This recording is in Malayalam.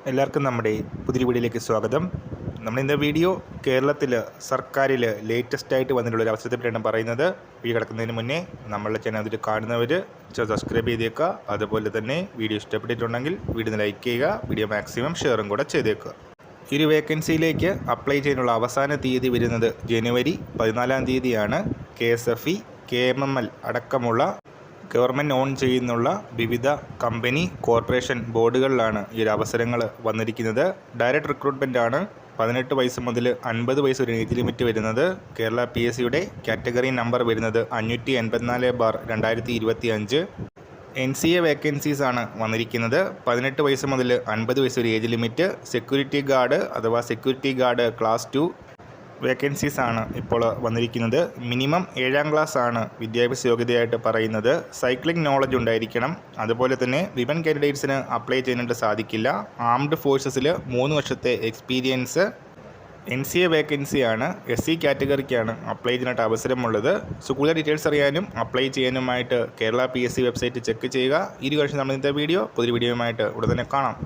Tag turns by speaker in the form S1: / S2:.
S1: എല്ലാവർക്കും നമ്മുടെ പുതിയ വീഡിയോയിലേക്ക് സ്വാഗതം. നമ്മളിന്ന് വീഡിയോ കേരളത്തിൽ സർക്കാരിൽ ലേറ്റസ്റ്റ് ആയിട്ട് വന്നിട്ടുള്ള ഒരു അവസരത്തെ പറ്റിയാണ് പറയുന്നത്. വീഡിയോ കിടക്കുന്നതിന് മുന്നേ നമ്മളുടെ ചാനൽ അതിൽ കാണുന്നവർ സബ്സ്ക്രൈബ് ചെയ്തേക്കുക. അതുപോലെ തന്നെ വീഡിയോ ഇഷ്ടപ്പെട്ടിട്ടുണ്ടെങ്കിൽ വീഡിയോ ലൈക്ക് ചെയ്യുക, വീഡിയോ മാക്സിമം ഷെയറും കൂടെ ചെയ്തേക്കുക. ഈ ഒരു വേക്കൻസിയിലേക്ക് അപ്ലൈ ചെയ്യാനുള്ള അവസാന തീയതി വരുന്നത് ജനുവരി 14 തീയതിയാണ്. KSFE, KMML അടക്കമുള്ള ഗവൺമെൻറ് ഓൺ ചെയ്യുന്നുള്ള വിവിധ കമ്പനി കോർപ്പറേഷൻ ബോർഡുകളിലാണ് ഈ ഒരു അവസരങ്ങൾ വന്നിരിക്കുന്നത്. ഡയറക്റ്റ് റിക്രൂട്ട്മെൻ്റ് ആണ്. 18 വയസ്സ് മുതൽ 50 വയസ്സ് ഒരു ഏജ് ലിമിറ്റ് വരുന്നത്. കേരള PSCയുടെ കാറ്റഗറി നമ്പർ വരുന്നത് 584/2025. NCA വേക്കൻസീസ് ആണ് വന്നിരിക്കുന്നത്. 18 വയസ്സ് മുതൽ 50 വയസ്സ് ഒരു ഏജ് ലിമിറ്റ്. സെക്യൂരിറ്റി ഗാർഡ് അഥവാ സെക്യൂരിറ്റി ഗാർഡ് ക്ലാസ് 2 വേക്കൻസീസ് ആണ് ഇപ്പോൾ വന്നിരിക്കുന്നത്. മിനിമം 7ാം ക്ലാസ് ആണ് വിദ്യാഭ്യാസ യോഗ്യതയായിട്ട് പറയുന്നത്. സൈക്ലിംഗ് നോളജ് ഉണ്ടായിരിക്കണം. അതുപോലെ തന്നെ വിമൻ കാൻഡിഡേറ്റ്സിന് അപ്ലൈ ചെയ്യാനായിട്ട് സാധിക്കില്ല. ആംഡ് ഫോഴ്സസിൽ 3 വർഷത്തെ എക്സ്പീരിയൻസ്. NCA വേക്കൻസിയാണ്. SC കാറ്റഗറിക്കാണ് അപ്ലൈ ചെയ്യാനായിട്ട് അവസരമുള്ളത്. സോ കൂടുതൽ ഡീറ്റെയിൽസ് അറിയാനും അപ്ലൈ ചെയ്യാനുമായിട്ട് കേരള PSC വെബ്സൈറ്റ് ചെക്ക് ചെയ്യുക. ഈ ഒരു വർഷം നമ്മൾ ഇന്നത്തെ പുതിയ വീഡിയോയുമായിട്ട് ഉടൻ തന്നെ കാണാം.